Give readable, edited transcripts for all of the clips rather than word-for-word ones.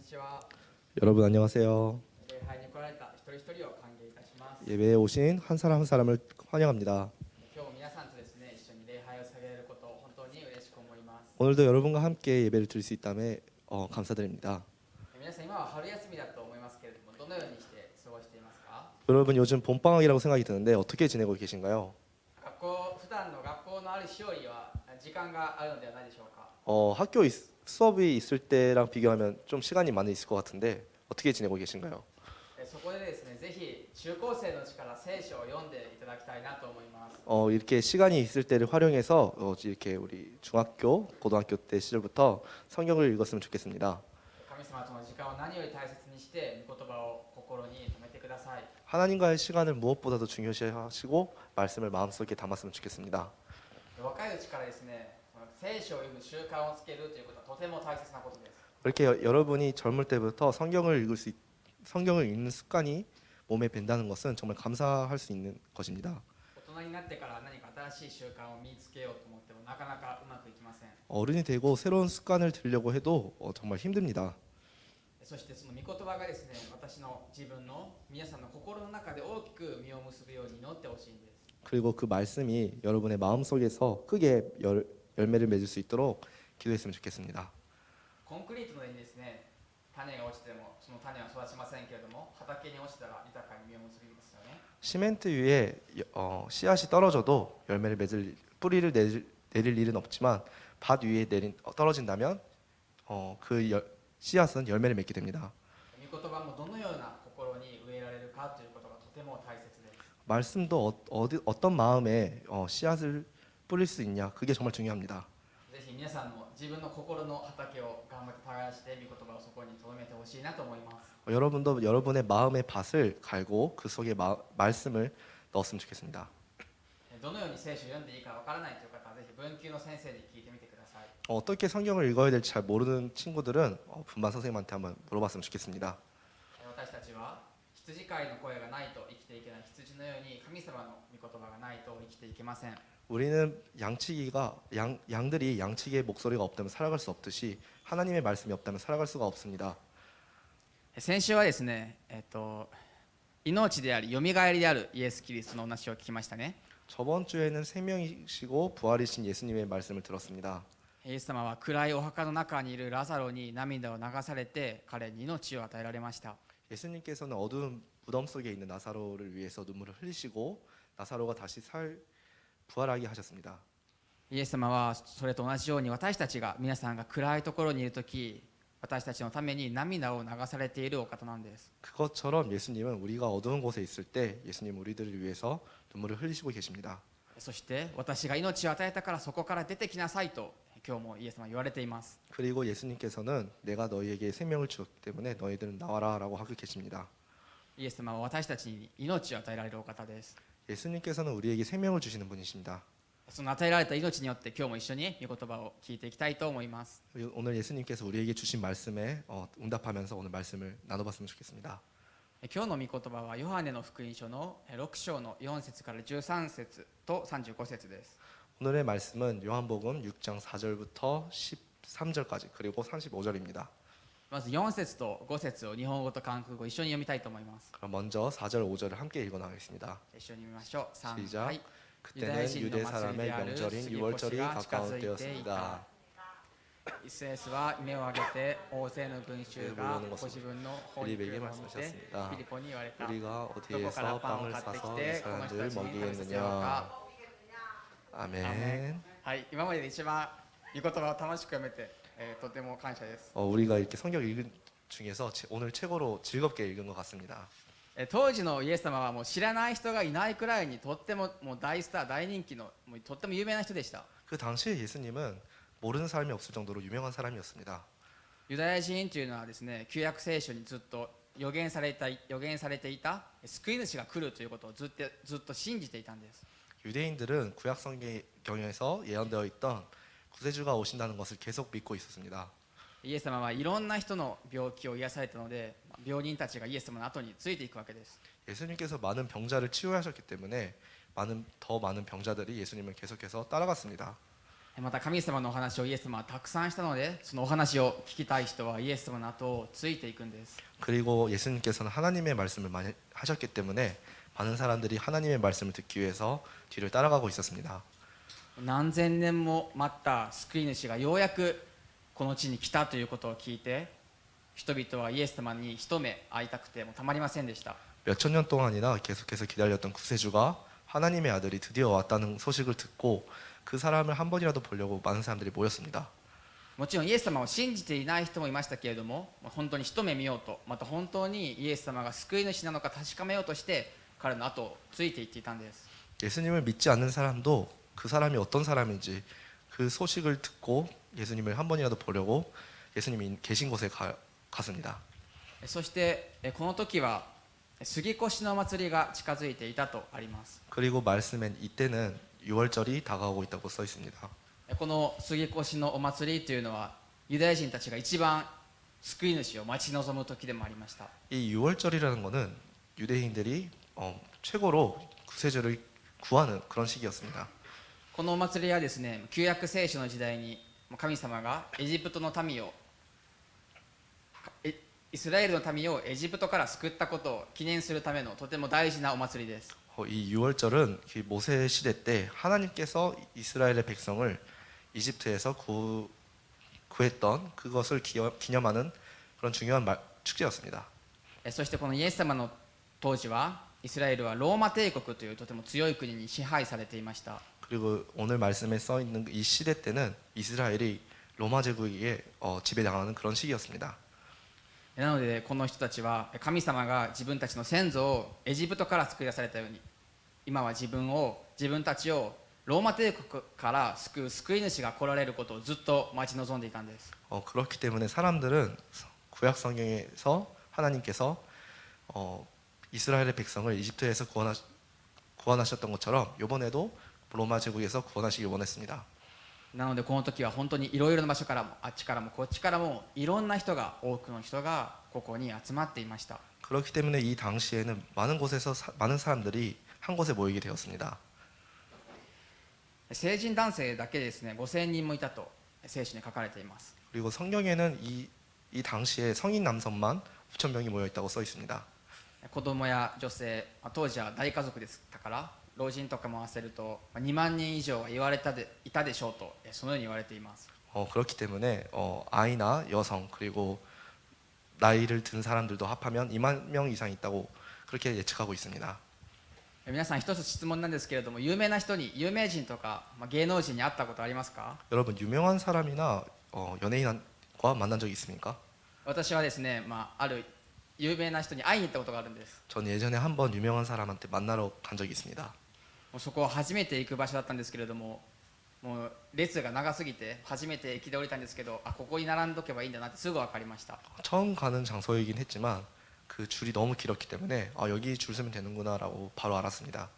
ちは。 여러분 안녕하세요. 礼拝に来られた一人一人を歓迎いたします。 예배에 오신 한 사람 한 사람을 환영합니다. 今日も皆さんとですね、一緒に礼拝を捧げることを本当に嬉しく思います。 오늘도 여러분과 함께 예배를 드릴 수 있다며 감사드립니다. 皆さん今は春休みだと思いますけれども、どのようにして過ごしていますか？ 여러분 요즘 봄방학이라고 생각이 드는데 어떻게 지내고 계신가요? 普段の学校のある日よりは時間があるのではないでしょうか。 학교 수업이 있을 때랑 비교하면 좀 시간이 많이 있을 것 같은데 어떻게 지내고 계신가요? そこでですね、ぜひ中高生のうちから聖書を読んでいただきたいなと思います。 이렇게 시간이 있을 때를 활용해서 이렇게 우리 중학교, 고등학교 때 시절부터 성경을 읽었으면 좋겠습니다. 神様との時間を何より大切にして御言葉を心に留めてください。 하나님과의 시간을 무엇보다도 중요시하시고 말씀을 마음속에 담았으면 좋겠습니다. 若いうちからですね、聖書を読む習慣をつけるということはとても大切なことです。 이렇게 여러분이 젊을 때부터 성경을 읽는 습관이 몸에 밴다는 것은 정말 감사할 수 있는 것입니다. 大人になってから何か新しい習慣を身につけようと思ってもなかなかうまくいきません。 어른이 되고 새로운 습관을 들이려고 해도 정말 힘듭니다. そしてその御言葉がですね、私の自分の皆さんの心の中で大きく実を結ぶように祈ってほしいんです。 그리고 그 말씀이 여러분의 마음속에서 크게 열매를 맺을 수 있도록 기도했으면 좋겠습니다. コンクリートの上にですね、種が落ちてもその種は育ちませんけれども、畑に落ちたら豊かに実を結びますよね。 시멘트 위에 씨앗이 떨어져도 열매를 맺을 뿌리를 내릴 일은 없지만 밭 위에 떨어진다면 씨앗은 열매를 맺게 됩니다. 御言葉もどのような心に植えられるかということがとても大切です。 말씀도 어떤 마음에 씨앗을 뿌릴 수 있냐 그게 정말 중요합니다. ぜひ皆さんも自分の心の畑を頑張って耕して御言葉をそこに留めてほしいなと思います。 여러분도 여러분의 마음의 밭을 갈고 그 속에 말씀을 넣었으면 좋겠습니다. どのように聖書を読んでいいかわからないという方はぜひ文級の先生に聞いてみてください。 어떻게 성경을 읽어야 될지 잘 모르는 친구들은 분반 선생님한테 한번 물어봤으면 좋겠습니다. 私たちは羊飼いの声がないと生きていけない羊のように神様の御言葉がないと生きていけません。 우리는 양들이 양치기의 목소리가 없다면 살아갈 수 없듯이 하나님의 말씀이 없다면 살아갈 수가 없습니다. 先週はですね、命であり、よみがえりであるイエス・キリストのお話を聞きましたね。 저번 주에는 생명이시고 부활이신 예수님의 말씀을 들었습니다. イエス様は暗いお墓の中にいるラザロに涙を流されて彼に命を与えられました。 예수님께서는 어두운 무덤 속에 있는 나사로를 위해서 눈물을 흘리시고 나사로가 다시 부활하게 하셨습니다. イエス様はそれと同じように私たちが皆さんが暗いところにいるとき、私たちのために涙を流されているお方なんです。 그것처럼 예수님은 우리가 어두운 곳에 있을 때 예수님 우리들을 위해서 눈물을 흘리시고 계십니다. そして私が命を与えたからそこから出てきなさいと今日もイエス様は言われています。 그리고 예수님께서는 내가 너희에게 생명을 주었기 때문에 너희들은 나와라라고 하고 계십니다. イエス様は私たちに命を与えられるお方です。 예수님께서는 우리에게 생명을 주시는 분이십니다. その与えられた命によって今日も一緒に御言葉を聞いていきたいと思います。 오늘 예수님께서 우리에게 주신 말씀에 응답하면서 오늘 말씀을 나눠봤으면 좋겠습니다. 今日の御言葉はヨハネの福音書の6章の4節から13節と35節です。 오늘의 말씀은 요한복음 6장 4절부터 13절까지 그리고 35절입니다. まず4節と5節を日本語と韓国語一緒に読みたいと思います。 그럼 먼저 4절 5절을 함께 읽어나가겠습니다. 一緒に読みましょう。3、 시작. はい。 그때는 유대 사람의 명절인 유월절이 가까운 때였습니다. イスエスは目を上げて大勢の群衆がご自分の方に来るのを見てフィリポに言われた。 우리가 どこから 어디에서 パンを 빵을 買ってき 사서 이 てこの人た 사람들을 ちに食べさせよう 먹이겠느냐. か。 아멘. はい、今までで一番御言葉を楽しく読めて、とても感謝です。 우리가 이렇게 성경 읽은 중에서 오늘 최고로 즐겁게 읽은 것 같습니다. 当時のイエス様はもう知らない人がいないくらいにとってももう大スター大人気のもうとっても有名な人でした。 그 당시에 예수님은 모르는 사람이 없을 정도로 유명한 사람이었습니다. ユダヤ人というのはですね、旧約聖書にずっと予言されていた救い主が来るということをずっと信じていたんです。 유대인들은 구약 성경에서 예언되어 있던 구세주가 오신다는 것을 계속 믿고 있었습니다. イエス様はいろんな人の病気を癒されたので、病人たちがイエス様の後についていくわけです。 예수님께서 많은 병자를 치유하셨기 때문에 더 많은 병자들이 예수님을 계속해서 따라갔습니다. また神様のお話をイエス様はたくさんしたので、そのお話を聞きたい人はイエス様の後をついていくんです。 그리고 예수님께서는 하나님의 말씀을 많이 하셨기 때문에 많은 사람들이 하나님의 말씀을 듣기 위해서 뒤를 따라가고 있었습니다. 何千年も待った救い主がようやくこの地に来たということを聞いて、人々はイエス様に一目会いたくてもたまりませんでした。 몇천 년 동안이나 계속해서 기다렸던 구세주가 하나님의 아들이 드디어 왔다는 소식을 듣고 그 사람을 한 번이라도 보려고 많은 사람들이 모였습니다. もちろんイエス様を信じていない人もいましたけれども、本当に一目見ようと、また本当にイエス様が救い主なのか確かめようとして彼の後をついていっていたんです。 예수님을 믿지 않는 사람도 그 사람이 어떤 사람인지 그 소식을 듣고 예수님을 한 번이라도 보려고 예수님이 계신 곳에 갔습니다. そしてこの時は杉越の祭りが近づいていたとあります。 그리고 말씀엔 이때는 6월절이 다가오고 있다고 써 있습니다. この杉越のお祭りというのはユダヤ人たちが一番救い主を待ち望む時でもありました。 이 6월절이라는 것은 유대인들이 최고로 구세주를 구하는 그런 시기였습니다. このお祭りはですね、旧約聖書の時代に神様がエジプトの民をイスラエルの民をエジプトから救ったことを記念するためのとても大事なお祭りです。 이 6월절은 모세 시대 때 하나님께서 이스라엘의 백성을 이집트에서 구했던 그것을 기념하는 그런 중요한 축제였습니다. そしてこのイエス様の当時はイスラエルはローマ帝国というとても強い国に支配されていました。 그리고 오늘 말씀에 써 있는 이 시대 때는 이스라엘이 로마 제국에 지배당하는 그런 시기였습니다. なのでこの人たちは神様が自分たちの先祖をエジプトから救い出されたように、今は自分たちをローマ帝国から救う救い主が来られることをずっと待ち望んでいたんです。 그렇기 때문에 사람들은 구약 성경에서 하나님께서 이스라엘의 백성을 이집트에서 구원하셨던 것처럼 이번에도 로마 제국에서 구원하시길 원했습니다. なのでこの時は本当にいろいろな場所からもあっちからもこっちからもいろんな人が多くの人がここに集まっていました。 그렇기 때문에 이 당시에는 많은 곳에서 많은 사람들이 한 곳에 모이게 되었습니다. 成人男性だけでですね5000人もいたと聖書に書かれています。 그리고 성경에는 이 당시에 성인 남성만 5천 명이 모여 있다고 써 있습니다. 子供や女性、当時は大家族でしたから老人とかも合わせると2万人以上はいたでしょうとそのように言われています。 그렇기 때문에 아이나 여성 그리고 나이를 든 사람들도 합하면 2만 명 이상 있다고 그렇게 예측하고 있습니다. 皆さん一つ質問なんですけれども、有名有名人とか芸能人に会ったことありますか？ 여러분 유명한 사람이나 연예인과 만난 적 있습니까? 私はですね、ある有名な人に会いに行ったことがあるんです。 전 예전에 한번 유명한 사람한테 만나러 간 적이 있습니다. もうそこは初めて行く場所だったんですけれども、もう列が長すぎて初めて駅で降りたんですけど、ここに並んどけばいいんだなってすぐ分かりました。 처음 가는 장소이긴 했지만 그 줄이 너무 길었기 때문에 여기 줄 서면 되는구나라고 바로 알았습니다.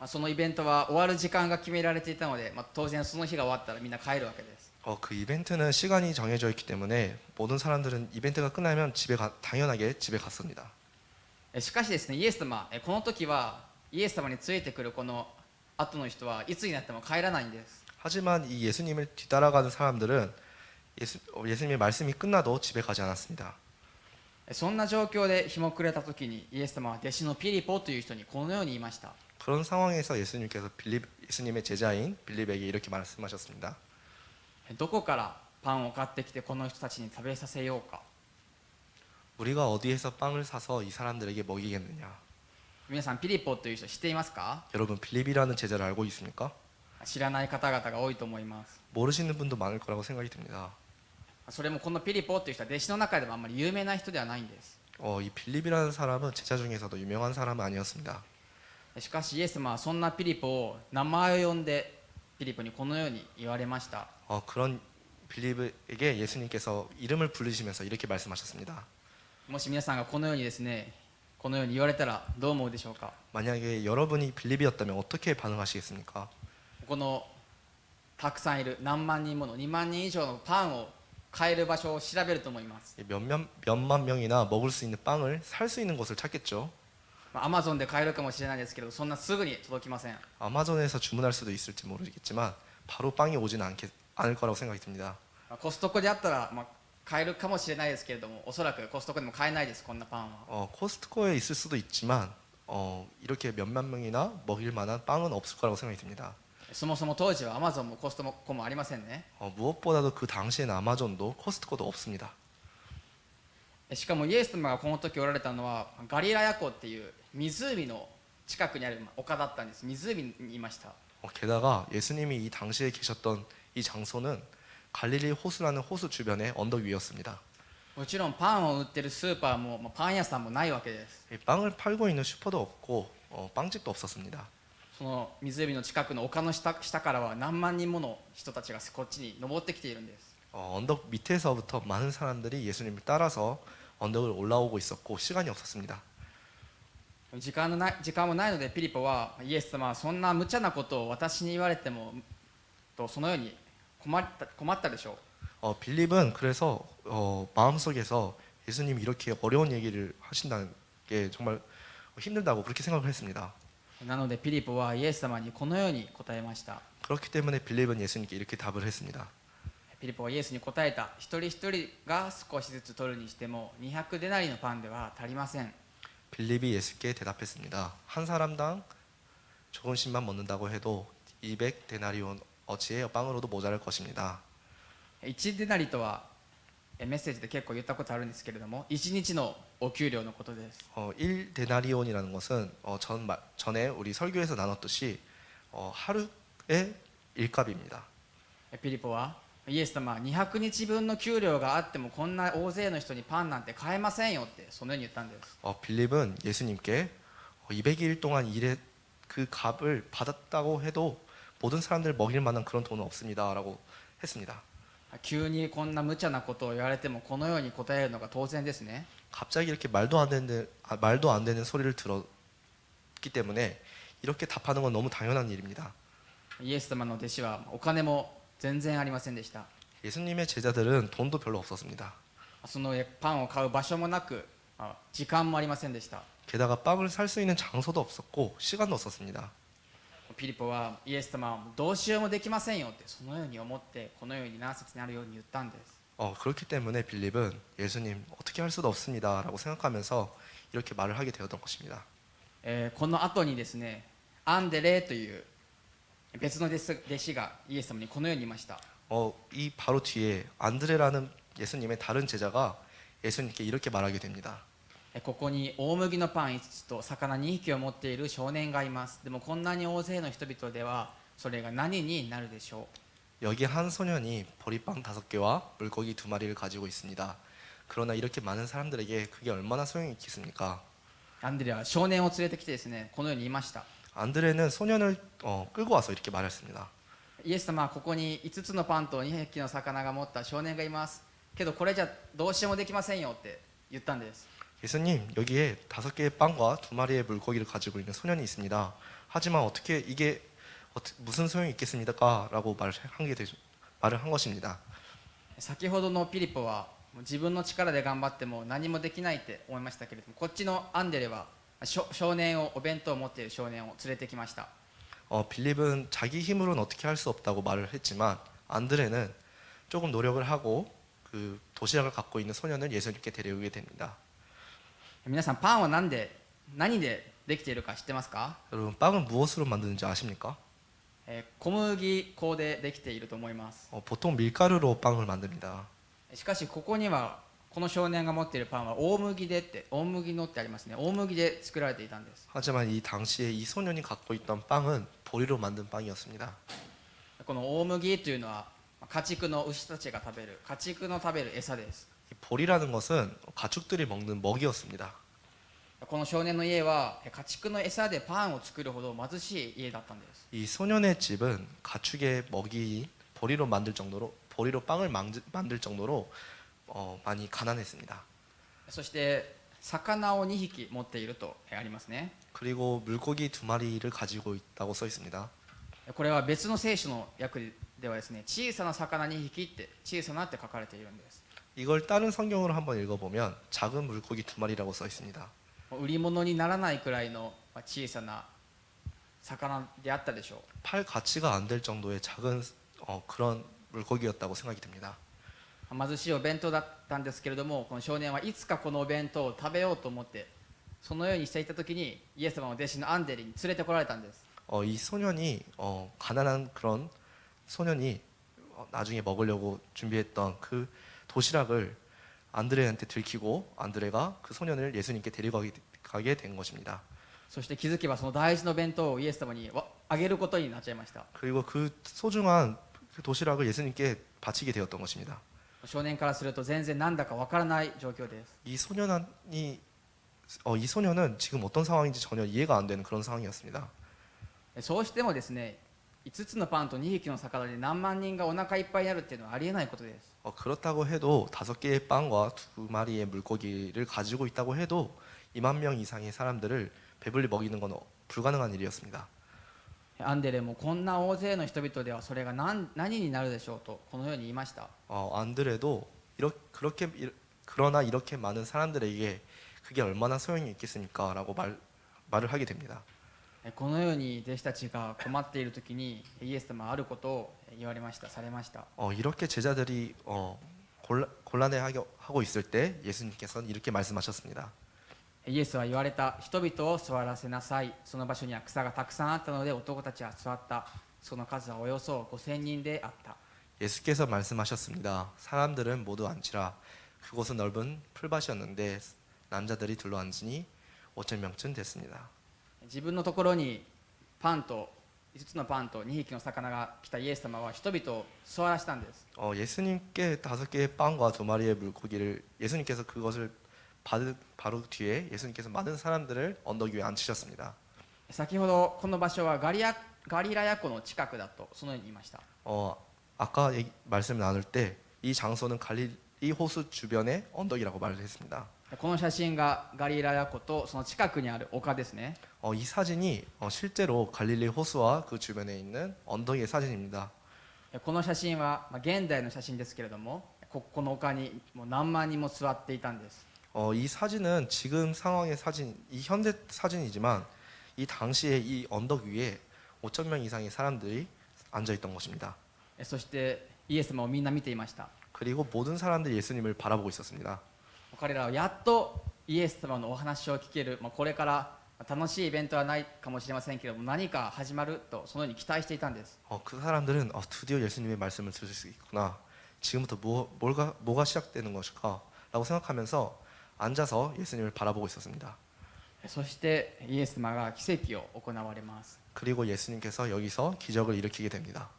そのイベントは終わる時間が決められていたので、当然その日が終わったらみんな帰るわけです。 그 이벤트는 시간이 정해져 있기 때문에 모든 사람들은 이벤트가 끝나면 당연하게 집에 갔습니다. しかしですね、イエス様、この時はイエス様についてくるこの後の人はいつになっても帰らないんです。 하지만 이 예수님을 뒤따라가는 사람들은 예수님의 말씀이 끝나도 집에 가지 않았습니다. そんな状況で日も暮れた時にイエス様は弟子のピリポという人にこのように言いました。 그런 상황에서 예수님께서 예수님의 제자인 빌립에게 이렇게 말씀하셨습니다. どこからパンを買ってきてこの人たちに食べさせようか。 우리가 어디에서 빵을 사서 이 사람들에게 먹이겠느냐? 皆さんピリポという人知っていますか？ 여러분 빌립이라는 제자를 알고 있습니까? 知らない方々が多いと思います。 모르시는 분도 많을 거라고 생각이 듭니다. それもこのピリポという人は弟子の中でもあんまり有名な人ではないんです。 이 빌립이라는 사람은 제자 중에서도 유명한 사람은 아니었습니다. しかしイエス様はそんなピリポを名前を呼んでピリポにこのように言われました。 그런 빌립에게 예수님께서 이름을 부르시면서 이렇게 말씀하셨습니다. もし皆さんがこのようにですね、このように言われたらどう思うでしょうか？ 만약에 여러분이 빌립이었다면 어떻게 반응하시겠습니까? このたくさんいる何万人もの2万人以上のパンを買える場所を調べると思います。 몇만 명이나 먹을 수 있는 빵을 살 수 있는 곳을 찾겠죠. アマゾンで買えるかもしれないですけど、そんなすぐに届きません。 아마존에서 주문할 수도 있을지 모르겠지만 바로 빵이 오지는 않을 거라고 생각이 듭니다. コストコであったら、買えるかもしれないですけれども、おそらくコストコでも買えないです、こんなパンは。 코스트코에 있을 수도 있지만 이렇게 몇만 명이나 먹일 만한 빵은 없을 거라고 생각이 듭니다. そもそも当時はアマゾンもコストコもありませんね。 무엇보다도 그 당시에는 아마존도 코스트코도 없습니다. しかもイエス様がこの時おられたのはガリラヤ湖っていう湖の近くにある丘だったんです。湖にいました。 게다가 예수님이 이 당시에 계셨던 이 장소는 갈릴리 호수라는 호수 주변의 언덕 위였습니다. もちろんパンを売ってるスーパーも、パン屋さんもないわけです。 이 빵을 팔고 있는 슈퍼도 없고 빵집도 없었습니다. その湖の近くの丘の下からは何万人もの人たちがこっちに登ってきているんです。 언덕 밑에서부터 많은 사람들이 예수님을 따라서 언덕을 올라오고 있었고 시간이 없었습니다. 時間もないのでピリポはイエス様はそんな無茶なことを私に言われてもとそのように困ったでしょう。 빌립은 그래서 마음속에서 예수님이 이렇게 어려운 얘기를 하신다는 게 정말 힘들다고 그렇게 생각을 했습니다. なのでピリポはイエス様にこのように答えました。 그렇기 때문에 빌립은 예수님께 이렇게 답을 했습니다. ピリポはイエスに答えた。一人一人が少しずつ取るにしても200デナリのパンでは足りません。 빌립이 예수께 대답했습니다. 한 사람당 조금씩만 먹는다고 해도 200 데나리온 어치의 빵으로도 모자랄 것입니다. 1デナリとはメッセージで結構言ったことあるんですけれども、1日のお給料のことです。 1 데나리온이라는 것은 전에 우리 설교에서 나눴듯이 하루의 일값입니다. ピリポはイエス様は200日分の給料があってもこんな大勢の人にパンなんて買えませんよってそのように言ったんです。 빌립은 예수님께 200일 동안 일의 그 값을 받았다고 해도 모든 사람들 먹일 만한 그런 돈은 없습니다라고 했습니다. 急にこんな無茶なことを言われてもこのように答えるのが当然ですね。 갑자기 이렇게 말도 안 되는 소리를 들었기 때문에 이렇게 답하는 건 너무 당연한 일입니다. イエス様の弟子はお金も全然ありませんでした。 예수님의 제자들은 돈도 별로 없었습니다. その上パンを買う場所もなく時間もありませんでした。 게다가 빵을 살 수 있는 장소도 없었고 시간도 없었습니다. ピリポはイエス様はどうしようもできませんよってそのように思ってこのように何節にあるように言ったんです。 그렇기 때문에 빌립은 예수님 어떻게 할 수도 없습니다라고 생각하면서 이렇게 말을 하게 되었던 것입니다. この後にですねアンデレという別の弟子がイエス様にこのように言いました。 이 바로 뒤에 안드레라는 예수님의 다른 제자가 예수님께 이렇게 말하게 됩니다. ここに大麦のパン5つと魚2匹を持っている少年がいます。でもこんなに大勢の人々ではそれが何になるでしょう。 여기 한 소년이 보리빵 5개와 물고기 2마리를 가지고 있습니다. 그러나 이렇게 많은 사람들에게 그게 얼마나 소용이 있겠습니까? アンデレは少年を連れてきてですねこのように言いました。 안드레는 소년을 끌고 와서 이렇게 말했습니다. イエス様はここに5つのパンと2匹の魚が持った少年がいますけどこれじゃどうしようもできませんよって言ったんです。 예수님 여기에 5개의 빵과 2마리의 물고기를 가지고 있는 소년이 있습니다. 하지만 어떻게 이게 무슨 소용이 있겠습니까? 라고 말을 한 것입니다. 先ほどのピリポは自分の力で頑張っても何もできないって思いましたけれどもこっちのアンデレは少年をお弁当を持っている少年を連れてきました。 빌립은 자기 힘으로는 어떻게 할 수 없다고 말을 했지만 안드레는 조금 노력을 하고 그 도시락을 갖고 있는 소년을 예수님께 데려오게 됩니다. 皆さんパンは何でできているか知ってますか？ 여러분 빵은 무엇으로 만드는지 아십니까? 小麦粉でできていると思います。 보통 밀가루로 빵을 만듭니다. しかしここにはこの少年が持っているパンは大麦のってありますね。大麦で作られていたんです。 하지만 이 당시에 이 소년이 갖고 있던 빵은 보리로 만든 빵이었습니다. この大麦というのは家畜の牛たちが食べる家畜の食べる餌です。 이 보리라는 것은 가축들이 먹는 먹이였습니다. この少年の家は家畜の餌でパンを作るほど貧しい家だったんです。 이 소년의 집은 가축의 먹이 보리로 빵을 만들 정도로 많이 가난했습니다. そして魚を2匹持っているとありますね。 그리고 물고기 2마리를 가지고 있다고 써 있습니다. これは別の聖書の訳ではですね小さな魚2匹って小さなって書かれているんです。 이걸 다른 성경으로 한번 읽어보면 작은 물고기 2마리라고 써 있습니다. 売り物にならないくらいの小さな魚であったでしょう。 팔 가치가 안 될 정도의 작은 그런 물고기였다고 생각이 됩니다. 貧しいお弁当だったんですけれども、この少年はいつかこのお弁当を食べようと思ってそのようにしていた時にイエス様の弟子のアンデレに連れてこられたんです。 이 소년이 가난한 그런 소년이 나중에 먹으려고 준비했던 그 도시락을 안드레한테 들키고 안드레가 그 소년을 예수님께 데려가게 된 것입니다. そして気づけばその大事な弁当をイエス様にあげることになっちゃいました。 그리고 그 소중한 그 도시락을 예수님께 바치게 되었던 것입니다. 少年からすると全然なんだかわからない状況です。 이 소년은 지금 어떤 상황인지 전혀 이해가 안 되는 그런 상황이었습니다. そうしてもですね、5つのパンと2匹の魚で何万人がお腹いっぱいになるっていうのはありえないことです。 그렇다고 해도 5개의 빵과 2마리의 물고기를 가지고 있다고 해도 2만 명 이상의 사람들을 배불리 먹이는 건 불가능한 일이었습니다. アンデレもこんな大勢の人々ではそれが何になるでしょうとこのように言いました。 안드레도 그러나 이렇게 많은 사람들에게 그게 얼마나 소용이 있겠습니까? 라고 말을 하게 됩니다. このように弟子たちが困っている時にイエス様はあることを言われました、されました。 이렇게 제자들이 곤란해하고 있을 때 예수님께서는 이렇게 말씀하셨습니다. イエスは言われた。人々を座らせなさい。その場所には草がたくさんあったので男たちは座った。その数はおよそ5000人であった。 예수께서 말씀하셨습니다. 사람들은 모두 앉으라. 그곳은 넓은 풀밭이었는데 남자들이 둘러앉으니 5천 명쯤 됐습니다. 自分のところにパンと5つのパンと2匹の魚が来たイエス様は人々を座らせたんです。 예수님께 5개의 빵과 2마리의 물고기를 예수님께서 그것을 바로 뒤에 예수님께서 많은 사람들을 언덕 위에 앉히셨습니다. 先ほどこの場所はガリラヤ湖の近くだとそのように言いました。 아까 말씀 나눌 때 이 장소는 갈릴리 호수 주변의 언덕이라고 말을 했습니다. この写真がガリラヤ湖とその近くにある丘ですね。 이 사진이 실제로 갈릴리 호수와 그 주변에 있는 언덕의 사진입니다. この写真は現代の写真ですけれども、この丘にもう何万人も座っていたんです。 이 사진은 지금 상황의 사진, 이 현대 사진이지만 이 당시에 이 언덕 위에 5천 명 이상의 사람들이 앉아 있던 것입니다. そしてイエス様をみんな見ていました。 그리고 모든 사람들이 예수님을 바라보고 있었습니다. 彼らはやっとイエス様のお話を聞ける、これから楽しいイベントはないかもしれませんけれども何か始まるとそのように期待していたんです。 그 사람들은 드디어 예수님의 말씀을 들을 수 있구나. 지금부터 뭐가 시작되는 것일까? 라고 생각하면서 앉아서 예수님을 바라보고 있었습니다. そしてイエス様が奇跡を行われます。 그리고 예수님께서 여기서 기적을 일으키게 됩니다.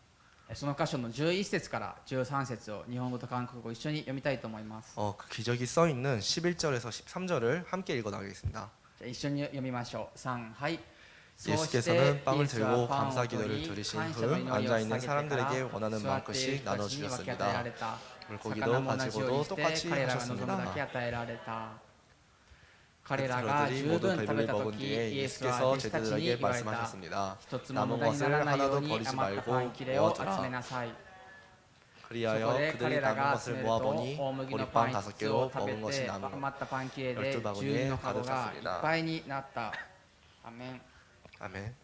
その箇所の11節から13節を日本語と韓国語一緒に読みたいと思います。 그 기적이 써 있는 11절에서 13절을 함께 읽어 나가겠습니다. じゃあ一緒に読みましょう。3、はい。 예수께서는 빵을 들고 감사 기도를 드리신 후 앉아 있는 사람들에게 원하는 만큼씩 나눠 주셨습니다. 물고기도 가지고도 똑같이 하셨습니다. 彼らが十分食べたとき、イエスは弟子たちに言われた。一つも無駄にならないように余ったパン切れを集めなさい。 그리하여 그들이 남은 것을 모아보니 보리빵 5개로 먹은 것이 남은 余ったパン切れで 12 바구니에 12のカゴがいっぱいになった。アメン。 아멘.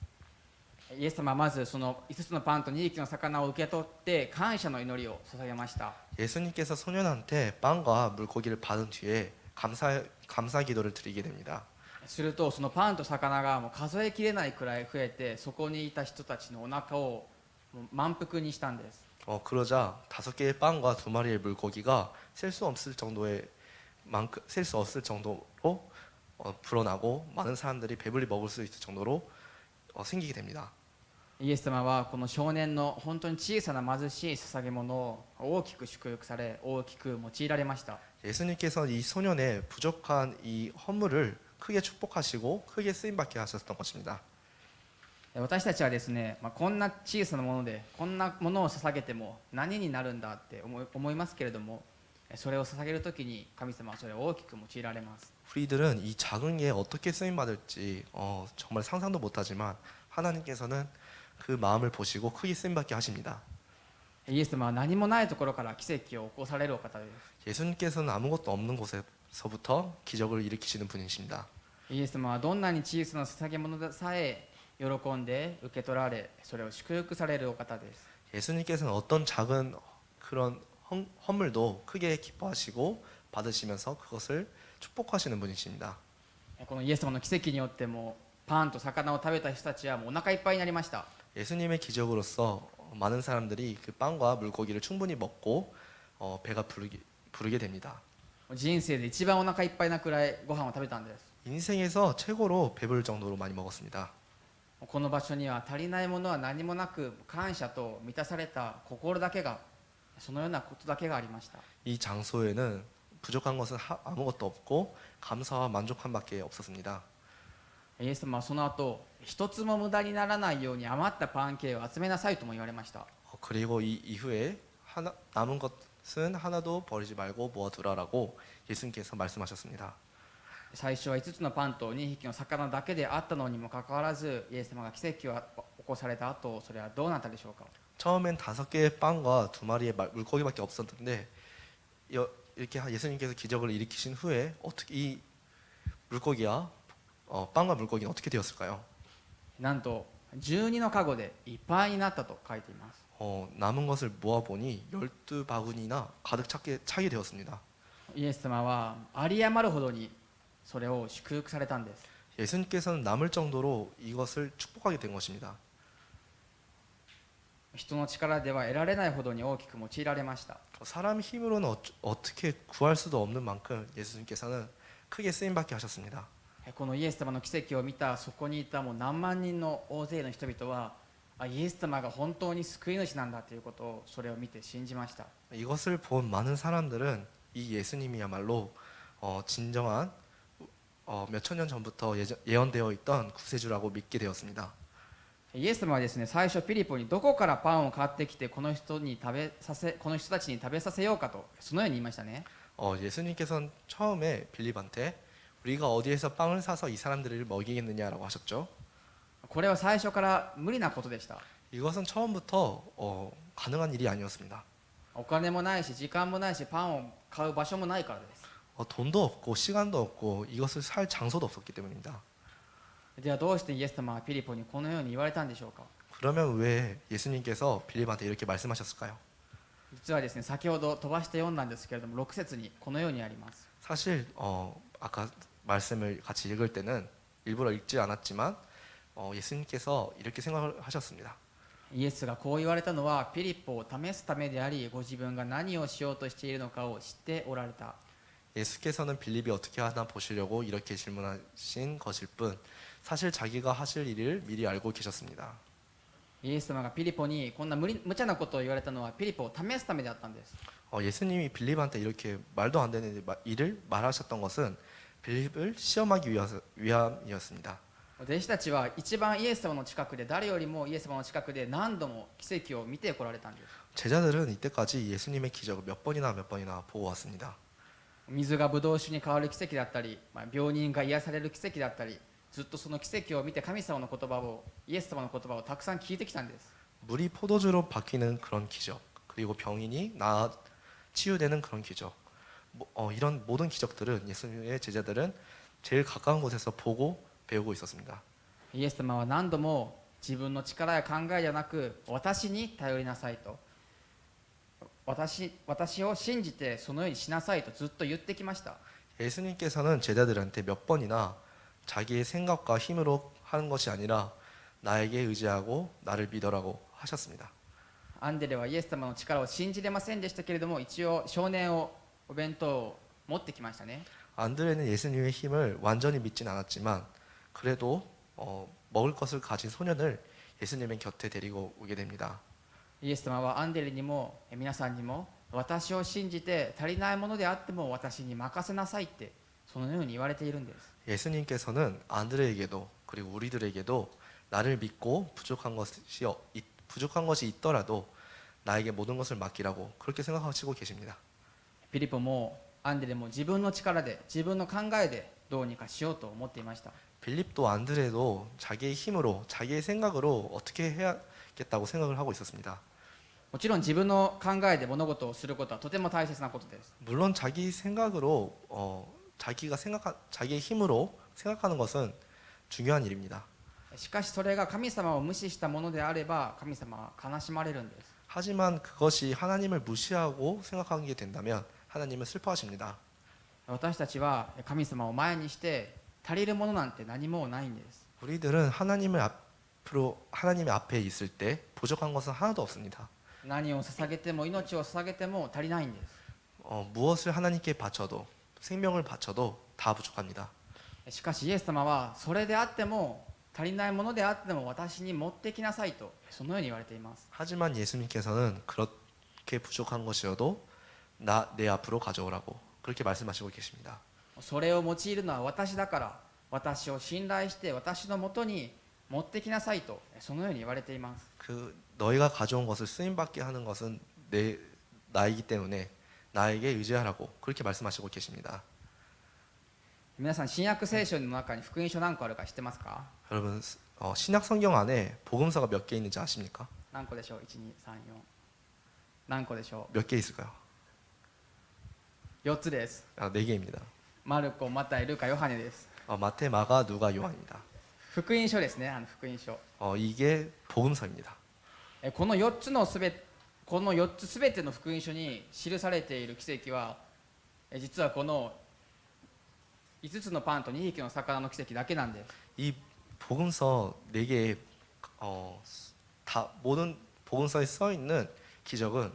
イエス様はまずその5つのパンと2匹の魚を受け取って感謝の祈りを捧げました。 예수님께서 소년한테 빵과 물고기를 받은 뒤에 감사 기도를 드리게 됩니다. するとそのパンと魚がもう数えきれないくらい増えてそこにいた人たちのお腹をもう満腹にしたんです。 그러자 5개의 빵과 2마리의 물고기가 셀 수 없을 정도로 불어나고 많은 사람들이 배불리 먹을 수 있을 정도로 생기게 됩니다. イエス様はこの少年の本当に小さな貧しい捧げ物を大きく祝福され大きく用いられました。 예수님께서 이 소년의 부족한 이 허물을 크게 축복하시고 크게 쓰임받게 하셨던 것입니다. 私たちはですね、こんな小さなものでこんなものを捧げても何になるんだって思いますけれども、それを捧げるときに神様はそれを大きく用いられます。 우리들은 이 작은 게 어떻게 쓰임받을지 정말 상상도 못하지만 하나님께서는 그 마음을 보시고 크게 쓰임받게 하십니다. イエス様は何もないところから奇跡を起こされるお方です。 예수님께서는 아무것도 없는 곳에서부터 기적을 일으키시는 분이십니다. イエス様はどんなに小さな捧げ物でさえ喜んで受け取られそれを祝福されるお方です。 예수님께서는 어떤 작은 그런 헌물도 크게 기뻐하시고 받으시면서 그것을 축복하시는 분이십니다. このイエス様の奇跡によってもパンと魚を食べた人たちはもうお腹いっぱいになりました。 예수님의 기적으로서 많은 사람들이 그 빵과 물고기를 충분히 먹고 배가 부르게 됩니다. 人生で一番お腹いっぱいなくらいご飯を食べたんです。 인생에서 최고로 배부를 정도로 많이 먹었습니다. この場所には足りないものは何もなく感謝と満たされた心だけがそのようなことだけがありました。 이 장소에는 부족한 것은 아무것도 없고 감사와 만족함밖에 없었습니다. イエス様はその後一つも無駄にならないように余ったパン系を集めなさいとも言われました。 그리고 이 이후에 남은 것은 하나도 버리지 말고 모아두라라고 예수님께서 말씀하셨습니다. 最初は5つのパンと2匹の魚だけであったのにもかかわらずイエス様が奇跡を起こされた後それはどうなったでしょうか。 처음엔 5개의 빵과 2마리의 물고기밖에 없었는데 이렇게 예수님께서 기적을 일으키신 후에 어떻게 이 물고기와 빵과 물고기는 어떻게 되었을까요? なんと12の籠でいっぱいになったと書いています。 남은 것을 모아보니 12바구니나 가득 차게 되었습니다. イエス様は有り余るほどにそれを祝福されたんです。 예수님께서는 남을 정도로 이것을 축복하게 된 것입니다. 人の力では得られないほどに大きく用いられました。 사람 힘으로는 어떻게 구할 수도 없는 만큼 예수님께서는 크게 쓰임받게 하셨습니다. このイエス様の奇跡を見たそこにいたもう何万人の大勢の人々はイエス様が本当に救い主なんだということをそれを見て信じました。 이것을 본 많은 사람들은 이 예수님이야말로 진정한 몇천 년 전부터 예언되어 있던 구세주라고 믿게 되었습니다. イエス様はですね、最初ピリポにどこからパンを買ってきてこの人たちに食べさせようかとそのように言いましたね。 예수님께서는 처음에 빌립한테 우리가 어디에서 빵을 사서 이 사람들을 먹이겠느냐라고 하셨죠. これは最初から無理なことでした。 이것은 처음부터 가능한 일이 아니었습니다. お金もないし時間もないしパンを買う場所もないからです。 돈도 없고 시간도 없고 이것을 살 장소도 없었기 때문입니다. ではどうしてイエス様はピリポにこのように言われたんでしょうか。 그러면 왜 예수님께서 빌립한테 이렇게 말씀하셨을까요? 実はですね、先ほど飛ばして読んだんですけれども6節にこのようにあります。 사실 아까 말씀을 같이 읽을 때는 일부러 읽지 않았지만 예수님께서 이렇게 생각을 하셨습니다. イエスがこう言われたのはピリポを試すためでありご自分が何をしようとしているのかを知っておられた。 예수께서는 빌립이 어떻게 하나 보시려고 이렇게 질문하신 것일 뿐 사실 자기가 하실 일을 미리 알고 계셨습니다. イエス様がピリポにこんな無茶なことを言われたのはピリポを試すためであったんです。 예수님이 빌립한테 이렇게 말도 안 되는 일을 말하셨던 것은 빌립을 시험하기 위함이었습니다. 弟子たちは一番イエス様の近くで誰よりもイエス様の近くで何度も奇跡を見てこられたんです。 제자들은 이때까지 예수님의 기적을 몇 번이나 보고 왔습니다. 水がブドウ酒に変わる奇跡だったり、病人が癒される奇跡だったり、ずっとその奇跡を見て神様の言葉をイエス様の言葉をたくさん聞いてきたんです。 물이 포도주로 바뀌는 그런 기적 그리고 병인이 치유되는 그런 기적 이런 모든 기적들은 예수님의 제자들은 제일 가까운 곳에서 보고 배우고 있었습니다. イエス様は何度も自分の力や考えじゃなく私に頼りなさいと私を信じてそのようにしなさいとずっと言ってきました。 예수님께서는 제자들한테 몇 번이나 자기의 생각과 힘으로 하는 것이 아니라 나에게 의지하고 나를 믿어라고 하셨습니다. アンデレはイエス様の力を信じれませんでしたけれども一応少年をお弁当を持ってきましたね。 안드레는 예수님의 힘을 완전히 믿진 않았지만 그래도 먹을 것을 가진 소년을 예수님의 곁에 데리고 오게 됩니다. イエス様はアンデレにも皆さんにも私を信じて足りないものであっても私に任せなさいってそのように言われているんです。 예수님께서는 안드레에게도 그리고 우리들에게도 나를 믿고 부족한 것이 있더라도 나에게 모든 것을 맡기라고 그렇게 생각하시고 계십니다. ピリポもアンデレも自分の力で自分の考えでどうにかしようと思っていました。 빌립도 안드레도 자기의 힘으로 자기의 생각으로 어떻게 해야겠다고 생각을 하고 있었습니다. もちろん自分の考えで物事をすることはとても大切なことです。 물론 자기 생각으로 자기의 힘으로 생각하는 것은 중요한 일입니다. しかしそれが神様を無視したものであれば神様は悲しまれるんです。 하지만 그것이 하나님을 무시하고 생각하게 된다면 하나님은 슬퍼하십니다. 私たちは神様を前にして足りるものなんて何もないんです。 우리들은 하나님의 앞에 있을 때 부족한 것은 하나도 없습니다. 何を捧げても命を捧げても足りないんです。 무엇을 하나님께 바쳐도 생명을 바쳐도 다 부족합니다. しかしイエス様はそれであっても足りないものであっても私に持ってきなさいとそのように言われています。 하지만 예수님께서는 그렇게 부족한 것이어도 내 앞으로 가져오라고 그렇게 말씀하시고 계십니다. それを用いるのは私だから私を信頼して私のもとに持ってきなさいとそのように言われています。 너희가 가져온 것을 쓰임 받게 하는 것은 나이기 때문에 나에게 의지하라고 그렇게 말씀하시고 계십니다. 皆さん新約聖書の中に福音書何個あるか知ってますか？ 여러분 신약 성경 안에 복음서가 몇 개 있는지 아십니까? 何個でしょう？ 1、2、3、4何個でしょ 몇 개 있을까요? う？4つです。 4개입니다. マルコ、マタイ、ルカ、ヨハネです。 마태, 마가, 누가, 요한입니다. 福音書ですね。福音書。 이게 복음서입니다. この4つすべての福音書に記されている奇跡は実はこの5つのパンと2匹の魚の奇跡だけなんです。 이 복음서 4개의 모든 복음서에 써 있는 기적은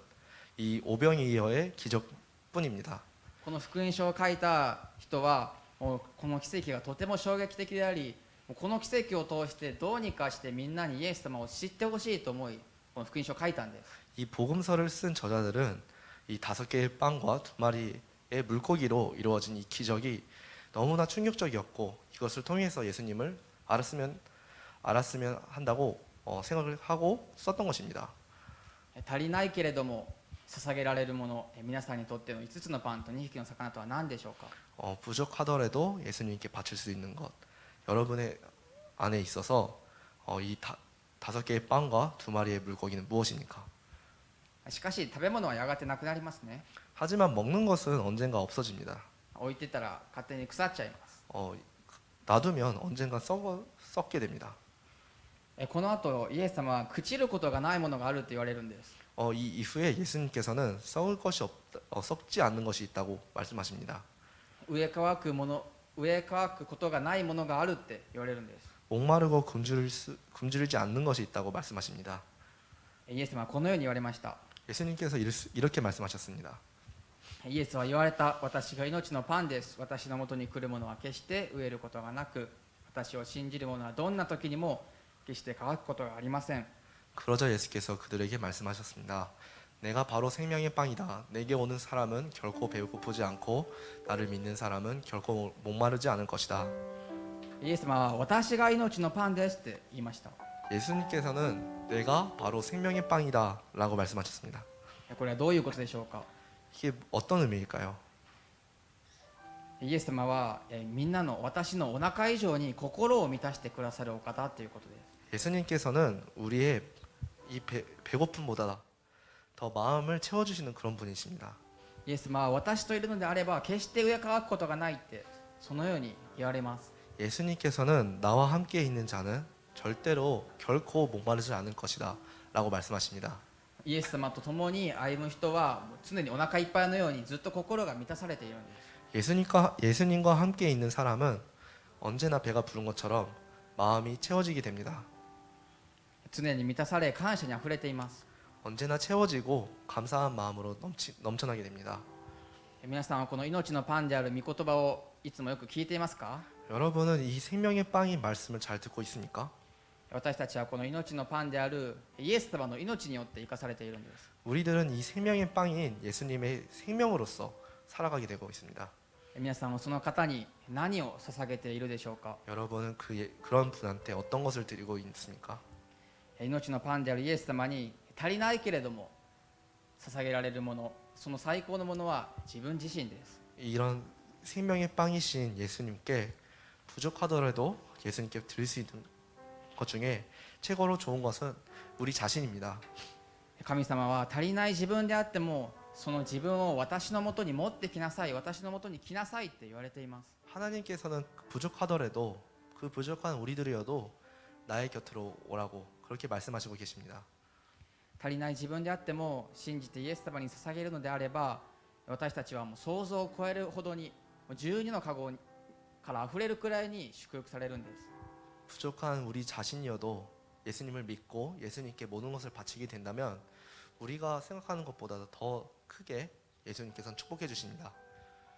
이 오병이어의 기적뿐입니다. この福音書を書いた人はもうこの奇跡がとても衝撃的であり、この奇跡を通してどうにかしてみんなにイエス様を知ってほしいと思い、この福音書を書いたんです。 이 복음서를 쓴 저자들은 이 5개의 빵과 2마리의 물고기로 이루어진 이 기적이 너무나 충격적이었고 이것을 통해서 예수님을 알았으면 한다고 생각을 하고 썼던 것입니다. 足りないけれども捧げられるもの、皆さんにとっての5つのパンと2匹の魚とは何でしょうか？ 부족하더라도 예수님께 바칠 수 있는 것 여러분의 안에 있어서 이 5개의 빵과 2마리의 물고기는 무엇입니까? しかし食べ物はやがてなくなりますね。 하지만 먹는 것은 언젠가 없어집니다. 置いてたら勝手に腐っちゃいます。 놔두면 언젠가 썩게 됩니다. この後イエス様は朽ちることがないものがあると言われるんです。 이 이후에 예수님께서는 썩지 않는 것이 있다고 말씀하십니다. 植え乾くことがないものがあるって言われるんです。 목마르고 굶주리지 않는 것이 있다고 말씀하십니다. イエス様はこのように言われました。 예수님께서 이렇게 말씀하셨습니다. イエスは言われた。私が命のパンです。私のもとに来るものは決して飢えることがなく、私を信じる者はどんな時にも決して乾くことがありません。 그러자 예수께서 그들에게 말씀하셨습니다. 내가 바로 생명의 빵이다. 내게 오는 사람은 결코 배고프지 않고 나를 믿는 사람은 결코 목마르지 않을 것이다. イエス様は私が命のパンですって言いました。 예수님께서는 내가 바로 생명의 빵이다 라고 말씀하셨습니다. これはどういうことでしょうか？ 이게 어떤 의미일까요? イエス様はみんなの私のお腹以上に心を満たしてくださるお方ということです。 예수님께서는 우리의 이 배고픔보다 더 마음을 채워주시는 그런 분이십니다. イエス様は私といるのであれば決して上乾くことがないってそのように言われます。 예수님께서는 나와 함께 있는 자는 절대로 결코 목마르지 않을 것이다 라고 말씀하십니다. イエス様と共に歩む人は常にお腹いっぱいのようにずっと心が満たされているんです。 예수님과 함께 있는 사람은 언제나 배가 부른 것처럼 마음이 채워지게 됩니다. 常に満たされ感謝にあふれています。 언제나 채워지고 감사한 마음으로 넘쳐나게 됩니다. 皆さんはこの命のパンである御言葉をいつもよく聞いていますか？ 여러분은 이 생명의 빵인 말씀을 잘 듣고 있습니까? 私たちはこの命のパンであるイエス様の命によって生かされているんです。 우리들은 이 생명의 빵인 예수님의 생명으로서 살아가게 되고 있습니다. 皆さんはその方に何を捧げているでしょうか？ 여러분은 그런 분한테 어떤 것을 드리고 있습니까? 命のパンであるイエス様に足りないけれども捧げられるもの、その最高のものは自分自身です。 이런 생명의 빵이신 예수님께 부족하더라도 예수님께 드릴 수 있는 것 중에 최고로 좋은 것은 우리 자신입니다. 神様は足りない自分であってもその自分を私のもとに持ってきなさい、私のもとに来なさいって言われています。 하나님께서는 부족하더라도 그 부족한 우리들이어도 나의 곁으로 오라고 그렇게 말씀하시고 계십니다. 足りない自分であっても信じてイエス様に捧げるのであれば、私たちはもう想像を超えるほどに、もう12の籠から溢れるくらいに祝福されるんです。 부족한 우리 자신이어도 예수님을 믿고 예수님께 모든 것을 바치게 된다면 우리가 생각하는 것보다 더 크게 예수님께서는 축복해 주십니다.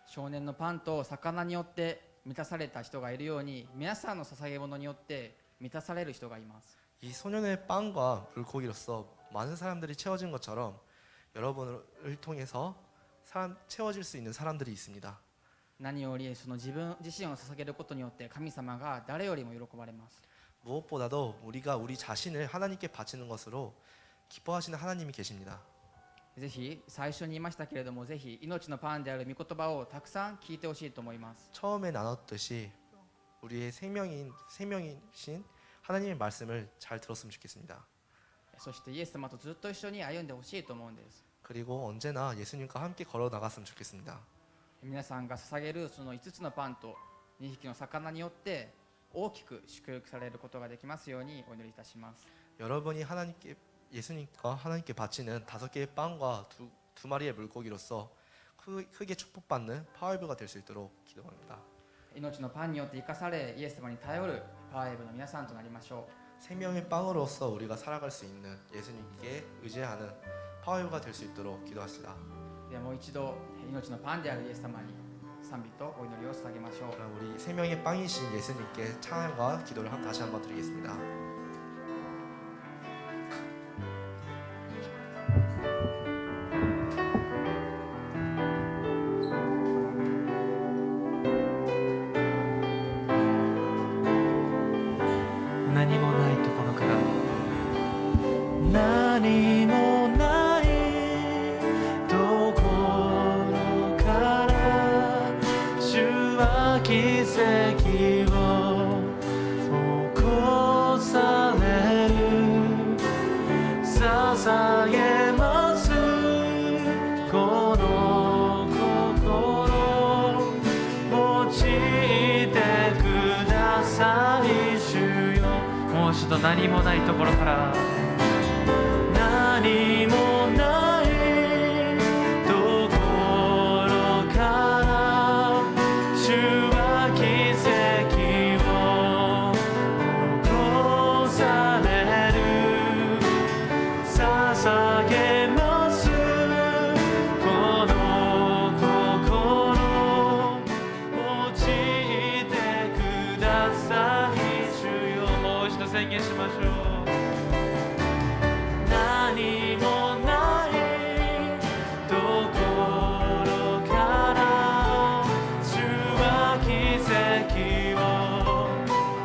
少年のパンと魚によって満たされた人がいるように、皆さんの捧げ物によって満たされる人がいます。 이 소년의 빵과 물고기로서 많은 사람들이 채워진 것처럼 여러분을 통해서 채워질 수 있는 사람들이 있습니다. 何よりその自分自身を捧げることによって神様が誰よりも喜ばれます。 무엇보다도 우리가 우리 자신을 하나님께 바치는 것으로 기뻐하시는 하나님이 계십니다. ぜひ最初に言いましたけれども、ぜひ命のパンである御言葉をたくさん聞いてほしいと思います。 처음에 나눴듯이 우리의 생명이신 하나님의 말씀을 잘 들었으면 좋겠습니다. そしてイエス様とずっと一緒に歩んでほしいと思うんです。 그리고 언제나 예수님과 함께 걸어 나갔으면 좋겠습니다. 皆さんが捧げるその5つのパンと2匹の魚によって大きく祝福されることができますようにお祈りいたします。 여러분이 예수님과 하나님께 바치는 5개의 빵과 두 마리의 물고기로서 크게 축복받는 파워부가 될 수 있도록 기도합니다. 命のパンによって生かされイエス様に頼るパワーエブの皆さんとなりましょ 생명의 빵으로서 우리가 살아갈 수 있는 예수님께 의지하는 파워부가 될 수 있도록 기도합시다. う。ではもう一度命のパンであるイエス様に賛美とお祈りを捧げましょう。 그럼 우리 생명의 빵이신 예수님께 찬양과 기도를 다시 한번 드리겠습니다.何もないところから何もないところから主は奇跡を起こされる捧げますこの心用いてください主よもう一度宣言しましょう何もないところから主は奇跡を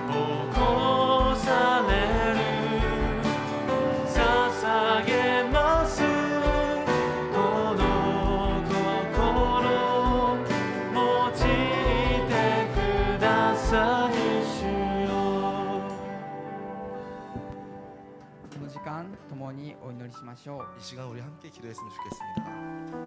起こされる捧げますこの心用いてください主よこの時間共にお祈りしましょう。 이 시간 우리 함께 기도했으면 좋겠습니다.